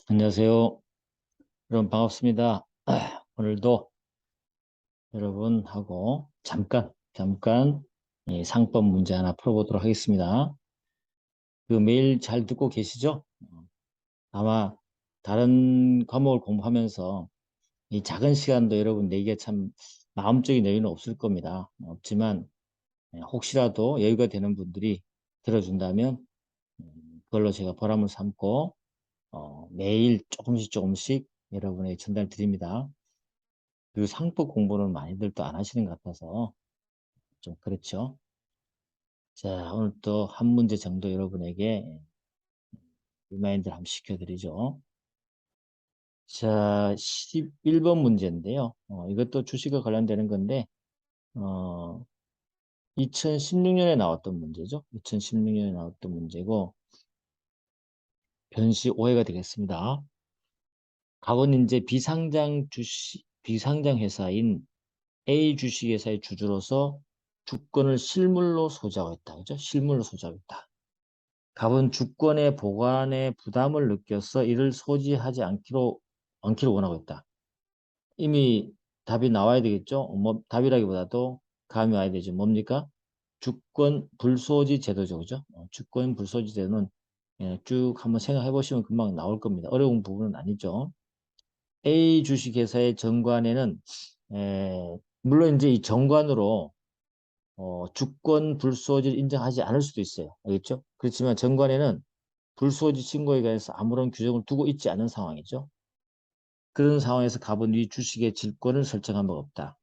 안녕하세요. 여러분 반갑습니다. 오늘도 여러분하고 잠깐 이 상법 문제 하나 풀어보도록 하겠습니다. 그 메일 잘 듣고 계시죠? 아마 다른 과목을 공부하면서 이 작은 시간도 여러분 내기에 참 마음적인 여유는 없을 겁니다. 없지만 혹시라도 여유가 되는 분들이 들어준다면 그걸로 제가 보람을 삼고 매일 조금씩 여러분에게 전달 드립니다. 그 상법 공부는 많이들 또 안 하시는 것 같아서 좀 그렇죠. 자, 오늘 또 한 문제 정도 여러분에게 리마인드를 한번 시켜드리죠. 자, 11번 문제인데요. 이것도 주식과 관련되는 건데, 어, 2016년에 나왔던 문제죠. 2016년에 나왔던 문제고, 변시 오해가 되겠습니다. 각은 이제 비상장 회사인 A 주식회사의 주주로서 주권을 실물로 소지하고 있다. 그죠? 실물로 소지하고 있다. 갑은 주권의 보관에 부담을 느껴서 이를 소지하지 않기로 원하고 있다. 이미 답이 나와야 되겠죠? 답이라기보다도 감이 와야 되죠. 뭡니까? 주권 불소지 제도죠. 그죠? 주권 불소지 제도는 쭉 한번 생각해 보시면 금방 나올 겁니다. 어려운 부분은 아니죠. A 주식회사의 정관에는 물론 이제 이 정관으로 주권 불소지를 인정하지 않을 수도 있어요. 알겠죠? 그렇지만 정관에는 불소지 신고에 관해서 아무런 규정을 두고 있지 않은 상황이죠. 그런 상황에서 갑은 이 주식의 질권을 설정한 바가 없다.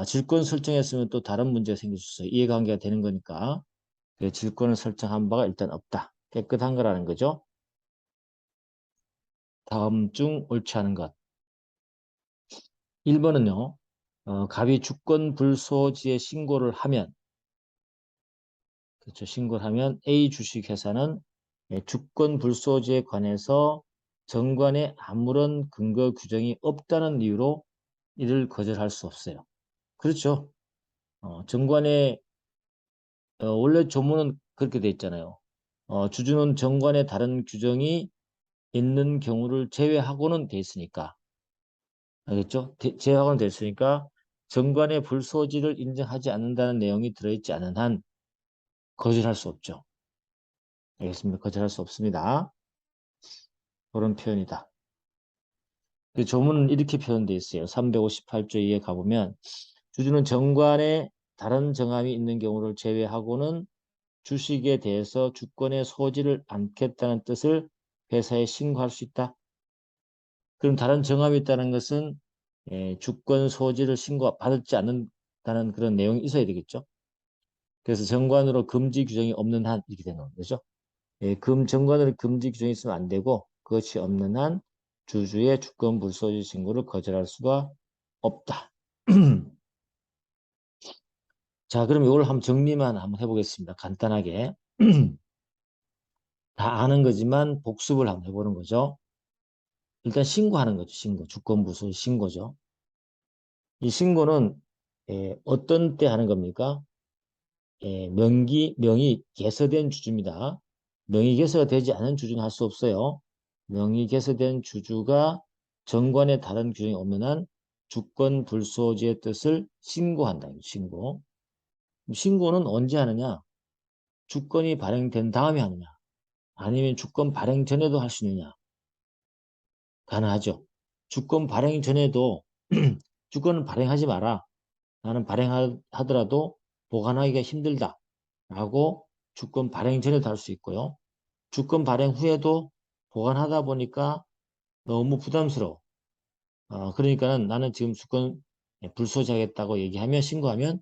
질권 설정했으면 또 다른 문제가 생길 수 있어요. 이해관계가 되는 거니까. 그 질권을 설정한 바가 일단 없다. 깨끗한 거라는 거죠. 다음 중 옳지 않은 것. 1번은요. 갑이 주권 불소지의 신고를 하면, 그렇죠. 신고를 하면 A 주식회사는 주권 불소지에 관해서 정관에 아무런 근거 규정이 없다는 이유로 이를 거절할 수 없어요. 그렇죠. 정관에 원래 조문은 그렇게 돼 있잖아요. 주주는 정관에 다른 규정이 있는 경우를 제외하고는 돼 있으니까. 알겠죠? 제외하고는 돼 있으니까 정관의 불소지를 인정하지 않는다는 내용이 들어있지 않은 한 거절할 수 없죠. 알겠습니다. 거절할 수 없습니다. 그런 표현이다. 그 조문은 이렇게 표현되어 있어요. 358조 2에 가보면 주주는 정관에 다른 정함이 있는 경우를 제외하고는 주식에 대해서 주권의 소지를 않겠다는 뜻을 회사에 신고할 수 있다. 그럼 다른 정함이 있다는 것은 주권 소지를 신고받지 않는다는 그런 내용이 있어야 되겠죠. 그래서 정관으로 금지 규정이 없는 한 이렇게 되는 거죠. 정관으로 금지 규정이 있으면 안 되고 그것이 없는 한 주주의 주권 불소지 신고를 거절할 수가 없다. 자, 그럼 이걸 한번 정리만 한번 해보겠습니다. 간단하게. 다 아는 거지만 복습을 한번 해보는 거죠. 일단 신고하는 거죠. 주권 불소지 신고죠. 이 신고는 어떤 때 하는 겁니까? 명의 개설된 주주입니다. 명의 개설가 되지 않은 주주는 할 수 없어요. 명의 개설된 주주가 정관에 다른 규정이 없는 한 주권 불소지의 뜻을 신고한다. 신고. 신고는 언제 하느냐? 주권이 발행된 다음에 하느냐? 아니면 주권 발행 전에도 할 수 있느냐? 가능하죠. 주권 발행 전에도 주권을 발행하지 마라. 나는 발행하더라도 보관하기가 힘들다. 라고 주권 발행 전에도 할 수 있고요. 주권 발행 후에도 보관하다 보니까 너무 부담스러워. 그러니까는 나는 지금 주권 불소지하겠다고 얘기하면 신고하면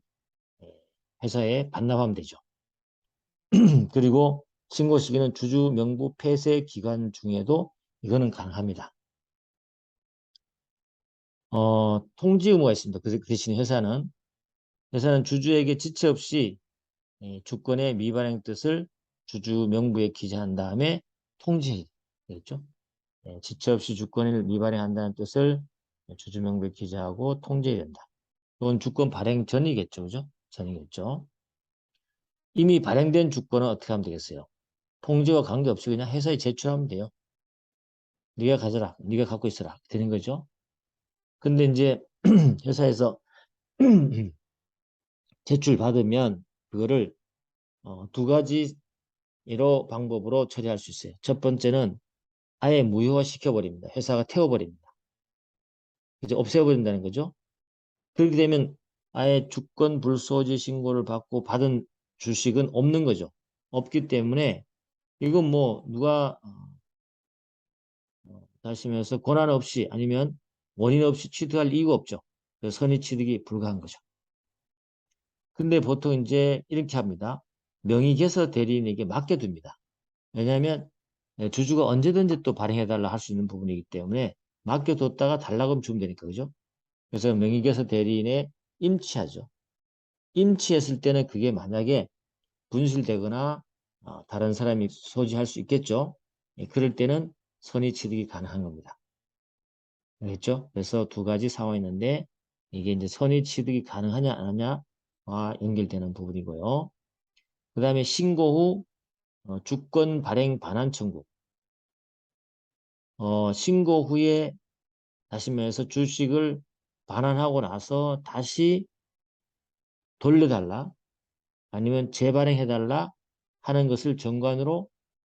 회사에 반납하면 되죠. 그리고 신고 시기는 주주 명부 폐쇄 기간 중에도 이거는 가능합니다. 통지 의무가 있습니다. 그 대신 회사는 주주에게 지체 없이 주권의 미발행 뜻을 주주 명부에 기재한 다음에 통지해야 되겠죠. 지체 없이 주권을 미발행한다는 뜻을 주주 명부에 기재하고 통지해야 된다. 이건 주권 발행 전이겠죠. 그죠? 전이겠죠. 이미 발행된 주권은 어떻게 하면 되겠어요? 통지와 관계없이 그냥 회사에 제출하면 돼요. 네가 가져라. 네가 갖고 있어라. 되는 거죠. 근데 이제 회사에서 제출 받으면 그거를 두 가지로 방법으로 처리할 수 있어요. 첫 번째는 아예 무효화 시켜버립니다. 회사가 태워버립니다. 이제 없애버린다는 거죠. 그렇게 되면 아예 주권 불소지 신고를 받고 받은 주식은 없는 거죠. 없기 때문에 이건 뭐 누가 다시면서 권한 없이 아니면 원인 없이 취득할 이유가 없죠. 그래서 선의 취득이 불가한 거죠. 근데 보통 이제 이렇게 합니다. 명의개서 대리인에게 맡겨둡니다. 왜냐하면 주주가 언제든지 또 발행해달라 할 수 있는 부분이기 때문에 맡겨뒀다가 달라고 하면 주면 되니까, 그죠? 그래서 명의개서 대리인에 임치하죠. 임치했을 때는 그게 만약에 분실되거나 다른 사람이 소지할 수 있겠죠. 그럴 때는 선의 취득이 가능한 겁니다. 알겠죠? 그래서 두 가지 상황이 있는데 이게 이제 선의 취득이 가능하냐 안 하냐와 연결되는 부분이고요. 그 다음에 신고 후 주권 발행 반환 청구. 신고 후에 다시 말해서 주식을 반환하고 나서 다시 돌려달라 아니면 재발행해달라 하는 것을 정관으로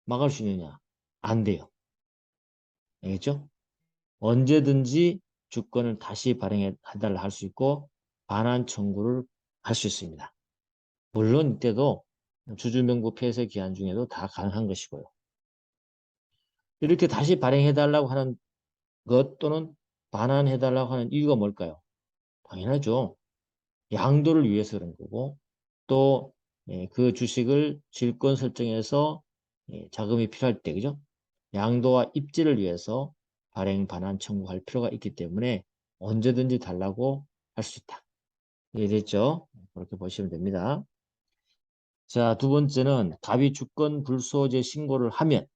막을 수 있느냐? 안 돼요. 알겠죠? 언제든지 주권을 다시 발행해달라 할 수 있고 반환 청구를 할 수 있습니다. 물론 이때도 주주명부 폐쇄 기한 중에도 다 가능한 것이고요. 이렇게 다시 발행해달라고 하는 것 또는 반환해달라고 하는 이유가 뭘까요? 당연하죠. 양도를 위해서 그런 거고 또 그 주식을 질권 설정해서 자금이 필요할 때 그죠? 양도와 입지를 위해서 발행 반환 청구할 필요가 있기 때문에 언제든지 달라고 할 수 있다. 이해됐죠? 그렇게 보시면 됩니다. 자, 두 번째는 갑이 주권 불소재 신고를 하면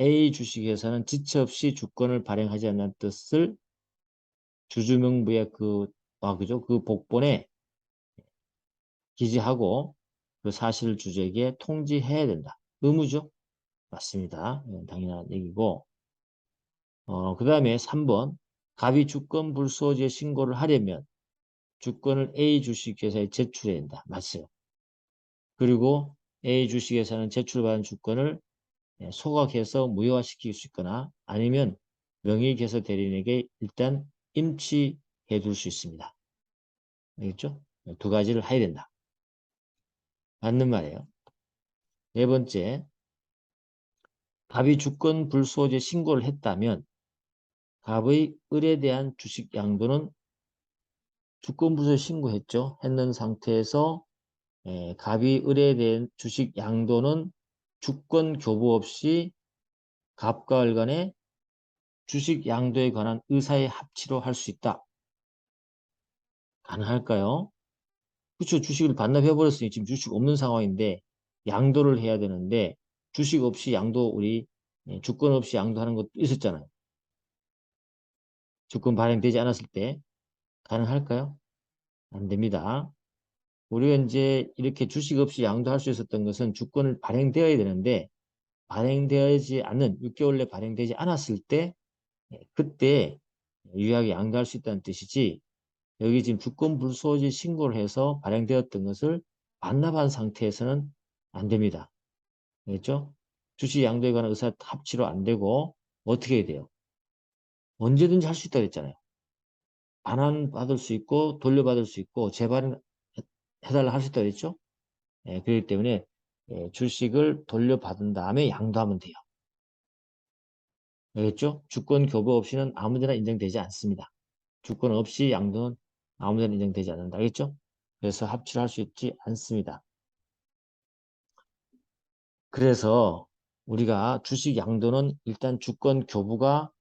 A 주식회사는 지체 없이 주권을 발행하지 않는 뜻을 주주명부의 그죠? 그 복본에 기재하고 그 사실을 주주에게 통지해야 된다. 의무죠? 맞습니다. 당연한 얘기고. 그 다음에 3번. 갑이 주권 불소지의 신고를 하려면 주권을 A 주식회사에 제출해야 된다. 맞어요. 그리고 A 주식회사는 제출받은 주권을 소각해서 무효화시킬 수 있거나 아니면 명의개서 대리인에게 일단 임치해 둘 수 있습니다. 알겠죠? 두 가지를 해야 된다. 맞는 말이에요. 네 번째, 갑이 주권 불소지 신고를 했다면 갑의 을에 대한 주식 양도는 주권 불소지 신고했죠. 했는 상태에서 갑이 을에 대한 주식 양도는 주권 교부 없이 갑과 을 간의 주식 양도에 관한 의사의 합치로 할 수 있다. 가능할까요? 그렇죠. 주식을 반납해버렸으니 지금 주식 없는 상황인데 양도를 해야 되는데 주식 없이 양도 우리 주권 없이 양도하는 것도 있었잖아요. 주권 발행되지 않았을 때 가능할까요? 안 됩니다. 우리가 이제 이렇게 주식 없이 양도할 수 있었던 것은 주권을 발행되어야 되는데 발행되지 않는 6개월 내 발행되지 않았을 때 그때 유효하게 양도할 수 있다는 뜻이지 여기 지금 주권 불소지 신고를 해서 발행되었던 것을 반납한 상태에서는 안 됩니다. 알겠죠? 주식 양도에 관한 의사 합치로 안 되고 어떻게 해야 돼요? 언제든지 할 수 있다고 했잖아요. 반환받을 수 있고 돌려받을 수 있고 재발행 해달라 할 수 있다고 했죠? 그렇기 때문에 주식을 돌려받은 다음에 양도하면 돼요. 알겠죠? 주권 교부 없이는 아무데나 인정되지 않습니다. 주권 없이 양도는 아무데나 인정되지 않는다. 알겠죠? 그래서 합치를 할 수 있지 않습니다. 그래서 우리가 주식 양도는 일단 주권 교부가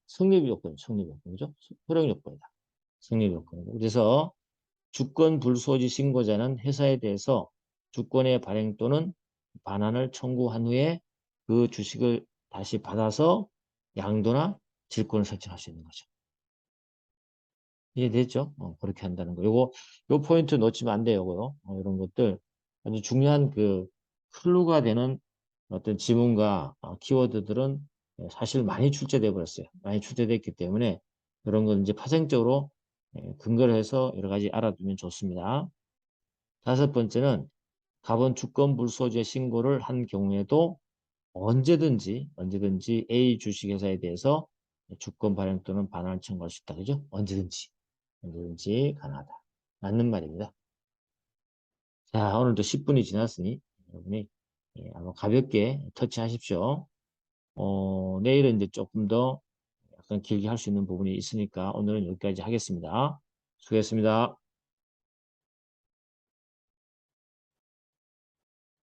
성립 요건, 그죠? 효력 요건이다. 성립 요건이고. 그래서 주권 불소지 신고자는 회사에 대해서 주권의 발행 또는 반환을 청구한 후에 그 주식을 다시 받아서 양도나 질권을 설정할 수 있는 거죠. 이해됐죠? 그렇게 한다는 거. 요 포인트 놓치면 안 돼요. 요거. 이런 것들 아주 중요한 클루가 되는 어떤 지문과 키워드들은 사실 많이 출제돼 버렸어요. 많이 출제됐기 때문에 그런 건 이제 파생적으로 근거를 해서 여러 가지 알아두면 좋습니다. 다섯 번째는 가번 주권 불소지의 신고를 한 경우에도 언제든지 A 주식회사에 대해서 주권 발행 또는 반환을 청구할 수 있다. 그죠? 언제든지 가능하다. 맞는 말입니다. 자, 오늘도 10분이 지났으니 여러분이 한번 가볍게 터치하십시오. 내일은 이제 조금 더 약간 길게 할 수 있는 부분이 있으니까 오늘은 여기까지 하겠습니다. 수고했습니다.